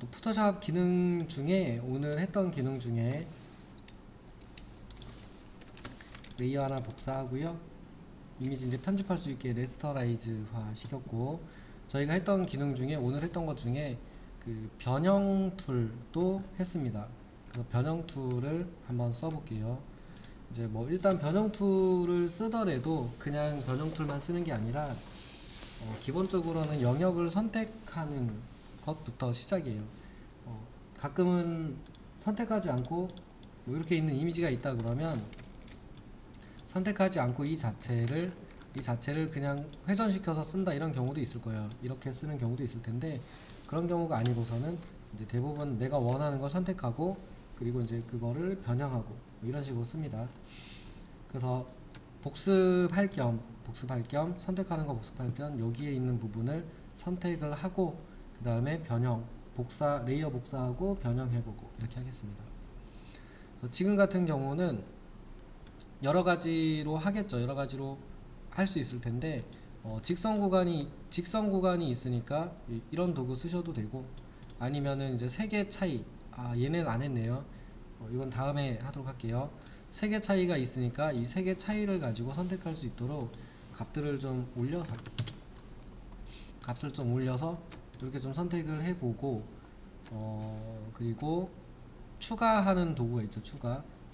또 포토샵 기능 중에 오늘 했던 기능 중에 레이어 하나 복사하고요. 이미지 이제 편집할 수 있게 레스터라이즈화 시켰고, 저희가 했던 기능 중에 오늘 했던 것 중에 그 변형 툴도 했습니다. 그래서 변형 툴을 한번 써볼게요. 이제 뭐 일단 변형 툴을 쓰더라도 그냥 변형 툴만 쓰는 게 아니라 기본적으로는 영역을 선택하는 것부터 시작이에요. 가끔은 선택하지 않고 뭐 이렇게 있는 이미지가 있다 그러면 선택하지 않고 이 자체를 그냥 회전시켜서 쓴다 이런 경우도 있을 거예요. 이렇게 쓰는 경우도 있을 텐데, 그런 경우가 아니고서는 이제 대부분 내가 원하는 걸 선택하고 그리고 이제 그거를 변형하고 뭐 이런 식으로 씁니다. 그래서 복습할 겸 선택하는 거 복습할 겸 여기에 있는 부분을 선택을 하고 그 다음에 변형 레이어 복사하고 변형해보고 이렇게 하겠습니다. 그래서 지금 같은 경우는 여러 가지로 하겠죠. 여러 가지로 할 수 있을 텐데, 직선 구간이 있으니까 이런 도구 쓰셔도 되고, 아니면은 이제 색의 차이, 얘는 안 했네요. 이건 다음에 하도록 할게요. 색의 차이가 있으니까 이 색의 차이를 가지고 선택할 수 있도록 값을 좀 올려서 이렇게 좀 선택을 해보고, 그리고 추가하는 도구가 있죠.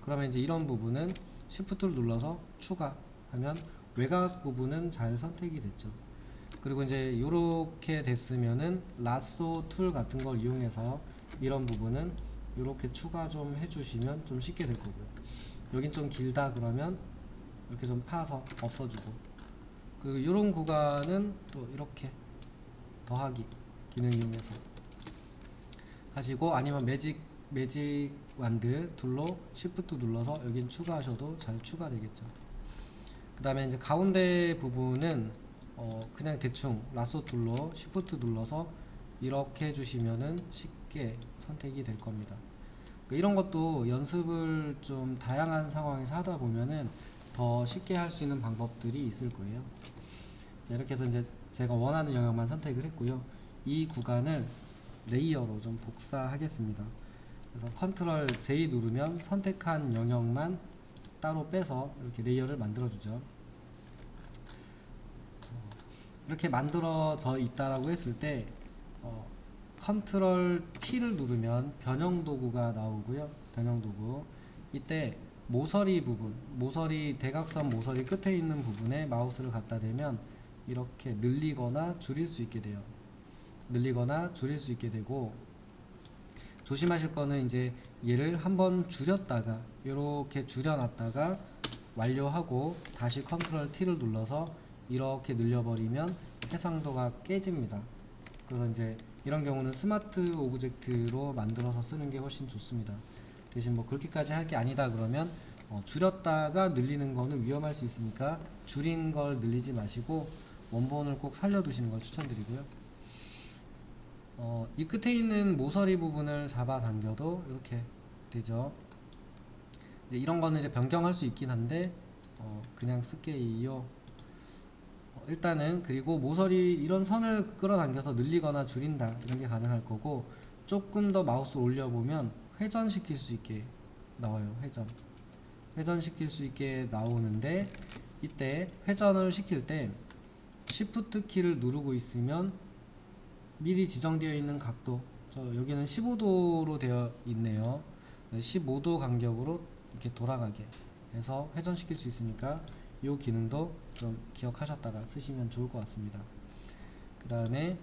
그러면 이제 이런 부분은 Shift를 눌러서 추가하면 외곽 부분은 잘 선택이 됐죠. 그리고 이제 이렇게 됐으면은 라쏘 툴 같은 걸 이용해서 이런 부분은 이렇게 추가 좀 해주시면 좀 쉽게 될 거고요. 여긴 좀 길다 그러면 이렇게 좀 파서 없어주고, 그리고 이런 구간은 또 이렇게 더하기 기능 이용해서 하시고, 아니면 매직 완드 툴로 Shift 눌러서 여긴 추가하셔도 잘 추가되겠죠. 그 다음에 이제 가운데 부분은 그냥 대충 라쏘 툴로 Shift 눌러서 이렇게 해주시면은 쉽게 선택이 될 겁니다. 이런 것도 연습을 좀 다양한 상황에서 하다 보면은 더 쉽게 할 수 있는 방법들이 있을 거예요. 자, 이렇게 해서 이제 제가 원하는 영역만 선택을 했고요. 이 구간을 레이어로 좀 복사하겠습니다. 그래서 컨트롤 J 누르면 선택한 영역만 따로 빼서 이렇게 레이어를 만들어 주죠. 이렇게 만들어져 있다라고 했을 때 컨트롤 T를 누르면 변형 도구가 나오고요. 변형 도구, 이때 모서리 부분, 대각선 모서리 끝에 있는 부분에 마우스를 갖다 대면 이렇게 늘리거나 줄일 수 있게 돼요. 되고, 조심하실 거는 이제 얘를 한번 줄였다가 이렇게 줄여놨다가 완료하고 다시 컨트롤 T를 눌러서 이렇게 늘려버리면 해상도가 깨집니다. 그래서 이제 이런 경우는 스마트 오브젝트로 만들어서 쓰는 게 훨씬 좋습니다. 대신 뭐 그렇게까지 할 게 아니다 그러면 줄였다가 늘리는 거는 위험할 수 있으니까 줄인 걸 늘리지 마시고 원본을 꼭 살려두시는 걸 추천드리고요. 이 끝에 있는 모서리 부분을 잡아당겨도 이렇게 되죠. 이제 이런 거는 이제 변경할 수 있긴 한데 그냥 쓸게요. 일단은, 그리고 모서리 이런 선을 끌어당겨서 늘리거나 줄인다 이런 게 가능할 거고, 조금 더 마우스를 올려보면 회전시킬 수 있게 나와요. 회전시킬 수 있게 나오는데, 이때 회전을 시킬 때 Shift 키를 누르고 있으면 미리 지정되어 있는 각도, 여기는 15도로 되어 있네요. 15도 간격으로 이렇게 돌아가게 해서 회전시킬 수 있으니까 이 기능도 좀 기억하셨다가 쓰시면 좋을 것 같습니다. 그 다음에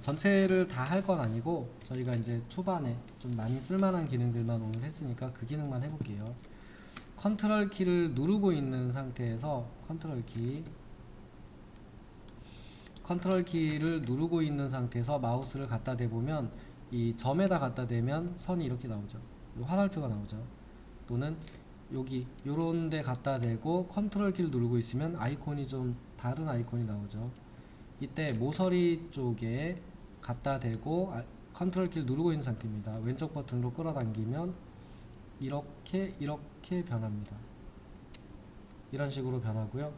전체를 다 할 건 아니고 저희가 이제 초반에 좀 많이 쓸만한 기능들만 오늘 했으니까 그 기능만 해볼게요. 컨트롤 키를 누르고 있는 상태에서 컨트롤 키를 누르고 있는 상태에서 마우스를 갖다 대보면 이 점에다 갖다 대면 선이 이렇게 나오죠. 화살표가 나오죠. 또는 여기 요런 데 갖다 대고 컨트롤 키를 누르고 있으면 아이콘이 좀 다른 아이콘이 나오죠. 이때 모서리 쪽에 갖다 대고 컨트롤 키를 누르고 있는 상태입니다. 왼쪽 버튼으로 끌어당기면 이렇게 변합니다. 이런 식으로 변하고요.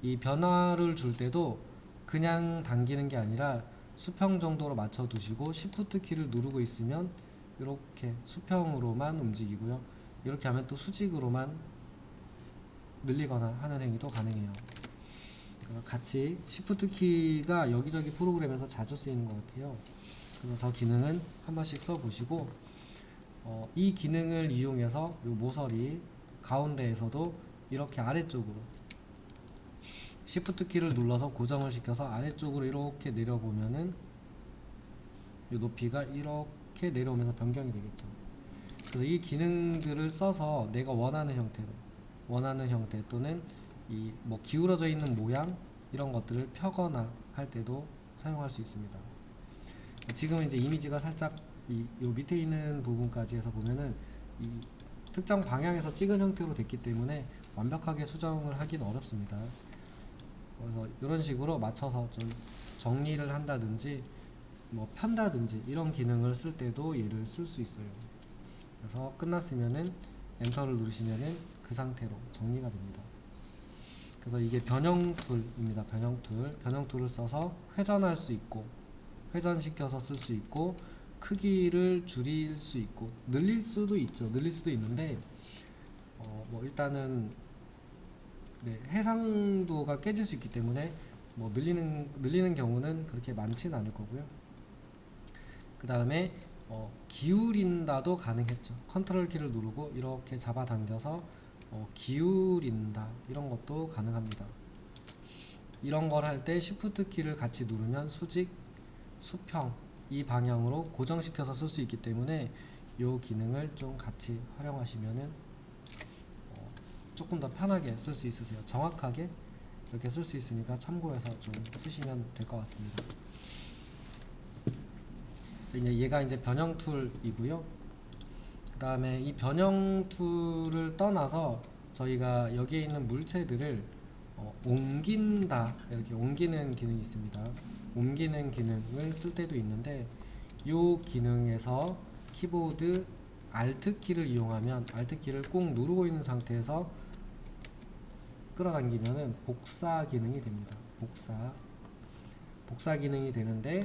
이 변화를 줄 때도 그냥 당기는 게 아니라 수평 정도로 맞춰 두시고 Shift 키를 누르고 있으면 이렇게 수평으로만 움직이고요. 이렇게 하면 또 수직으로만 늘리거나 하는 행위도 가능해요. 같이 Shift 키가 여기저기 프로그램에서 자주 쓰이는 것 같아요. 그래서 저 기능은 한 번씩 써보시고, 이 기능을 이용해서 이 모서리 가운데에서도 이렇게 아래쪽으로 Shift 키를 눌러서 고정을 시켜서 아래쪽으로 이렇게 내려보면은 이 높이가 이렇게 내려오면서 변경이 되겠죠. 그래서 이 기능들을 써서 내가 원하는 형태 또는 이 뭐 기울어져 있는 모양 이런 것들을 펴거나 할 때도 사용할 수 있습니다. 지금은 이제 이미지가 살짝 요 밑에 있는 부분까지 해서 보면은 이 특정 방향에서 찍은 형태로 됐기 때문에 완벽하게 수정을 하기는 어렵습니다. 그래서 이런 식으로 맞춰서 좀 정리를 한다든지 뭐 편다든지 이런 기능을 쓸 때도 얘를 쓸 수 있어요. 그래서 끝났으면은 엔터를 누르시면은 그 상태로 정리가 됩니다. 그래서 이게 변형 툴입니다. 변형 툴을 써서 회전할 수 있고, 회전시켜서 쓸 수 있고, 크기를 줄일 수 있고, 늘릴 수도 있죠. 늘릴 수도 있는데 뭐 일단은 네, 해상도가 깨질 수 있기 때문에 뭐 늘리는 경우는 그렇게 많지는 않을 거고요. 그 다음에 기울인다도 가능했죠. 컨트롤 키를 누르고 이렇게 잡아당겨서 기울인다 이런 것도 가능합니다. 이런 걸 할 때 Shift 키를 같이 누르면 수직, 수평 이 방향으로 고정시켜서 쓸 수 있기 때문에 이 기능을 좀 같이 활용하시면은 조금 더 편하게 쓸 수 있으세요. 정확하게 이렇게 쓸 수 있으니까 참고해서 좀 쓰시면 될 것 같습니다. 이제 얘가 이제 변형 툴이고요. 그 다음에 이 변형 툴을 떠나서 저희가 여기에 있는 물체들을 옮긴다, 이렇게 옮기는 기능이 있습니다. 옮기는 기능을 쓸 때도 있는데 이 기능에서 키보드 Alt 키를 이용하면 Alt 키를 꾹 누르고 있는 상태에서 끌어당기면은 복사 기능이 됩니다. 복사 기능이 되는데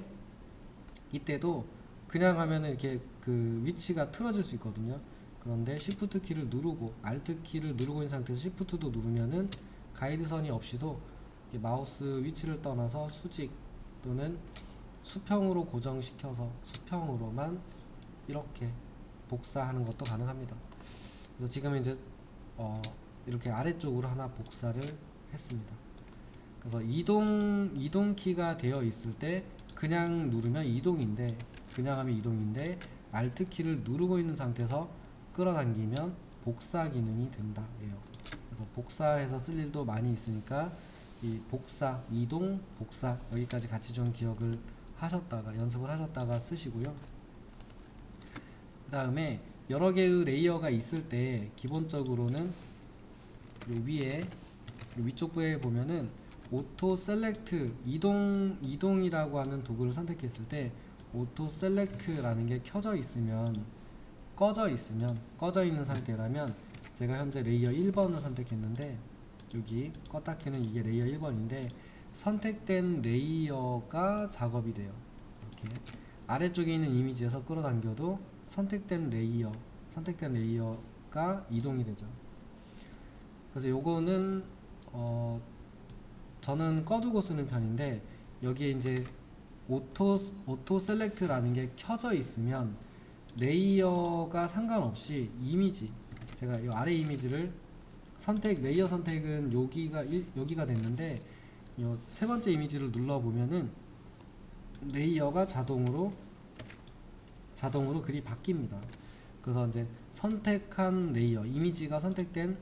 이때도 그냥 하면은 이렇게 그 위치가 틀어질 수 있거든요. 그런데 Shift 키를 누르고 Alt 키를 누르고 있는 상태에서 Shift도 누르면은 가이드선이 없이도 마우스 위치를 떠나서 수직 또는 수평으로 고정시켜서 수평으로만 이렇게 복사하는 것도 가능합니다. 그래서 지금 이제 이렇게 아래쪽으로 하나 복사를 했습니다. 그래서 이동 키가 되어 있을 때 그냥 누르면 그냥 하면 이동인데 Alt 키를 누르고 있는 상태에서 끌어당기면 복사 기능이 된다 예요. 그래서 복사해서 쓸 일도 많이 있으니까 이 복사, 이동, 복사 여기까지 같이 좀 기억을 하셨다가 연습을 하셨다가 쓰시고요. 그 다음에 여러 개의 레이어가 있을 때 기본적으로는 요 위에 요 위쪽 부에 보면은 오토 셀렉트 이동이라고 하는 도구를 선택했을 때 오토 셀렉트라는 게 꺼져 있는 상태라면 제가 현재 레이어 1번을 선택했는데 여기 껐다 키는 이게 레이어 1번인데 선택된 레이어가 작업이 돼요. 이렇게 아래쪽에 있는 이미지에서 끌어당겨도 선택된 레이어가 이동이 되죠. 그래서 요거는 저는 꺼두고 쓰는 편인데 여기에 이제 오토 셀렉트라는 게 켜져 있으면 레이어가 상관없이 이미지 제가 이 아래 이미지를 레이어 선택은 여기가 됐는데 이 세 번째 이미지를 눌러 보면은 레이어가 자동으로 글이 바뀝니다. 그래서 이제 선택한 레이어 이미지가 선택된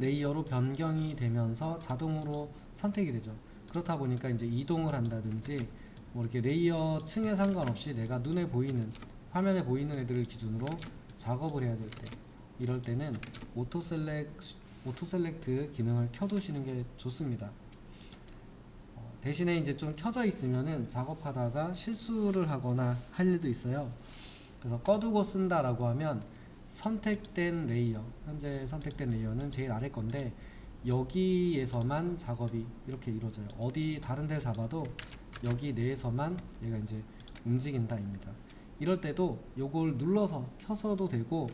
레이어로 변경이 되면서 자동으로 선택이 되죠. 그렇다 보니까 이제 이동을 한다든지 뭐 이렇게 레이어 층에 상관없이 내가 눈에 보이는 화면에 보이는 애들을 기준으로 작업을 해야 될 때 이럴 때는 오토 셀렉트 기능을 켜두시는 게 좋습니다. 대신에 이제 좀 켜져 있으면은 작업하다가 실수를 하거나 할 일도 있어요. 그래서 꺼두고 쓴다라고 하면 선택된 레이어, 현재 선택된 레이어는 제일 아래 건데 여기에서만 작업이 이렇게 이루어져요. 어디 다른 데를 잡아도 여기 내에서만 얘가 이제 움직인다입니다. 이럴 때도 요걸 눌러서 켜서도 되고,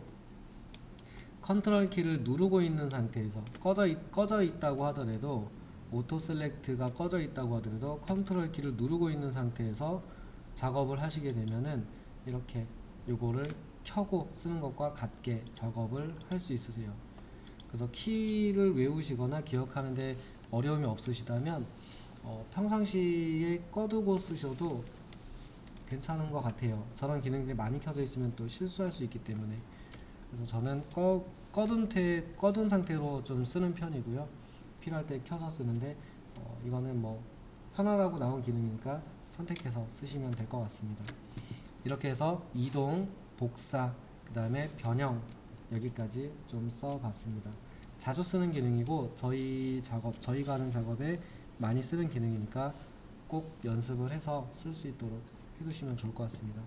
컨트롤 키를 누르고 있는 상태에서 꺼져 있다고 하더라도, 오토 셀렉트가 꺼져 있다고 하더라도 컨트롤 키를 누르고 있는 상태에서 작업을 하시게 되면은 이렇게 요거를 켜고 쓰는 것과 같게 작업을 할 수 있으세요. 그래서 키를 외우시거나 기억하는데 어려움이 없으시다면 평상시에 꺼두고 쓰셔도 괜찮은 것 같아요. 저런 기능들이 많이 켜져 있으면 또 실수할 수 있기 때문에. 그래서 저는 꺼둔 상태로 좀 쓰는 편이고요. 필요할 때 켜서 쓰는데, 이거는 뭐 편하라고 나온 기능이니까 선택해서 쓰시면 될 것 같습니다. 이렇게 해서 이동, 복사, 그 다음에 변형, 여기까지 좀 써봤습니다. 자주 쓰는 기능이고 저희가 하는 작업에 많이 쓰는 기능이니까 꼭 연습을 해서 쓸 수 있도록 해두시면 좋을 것 같습니다.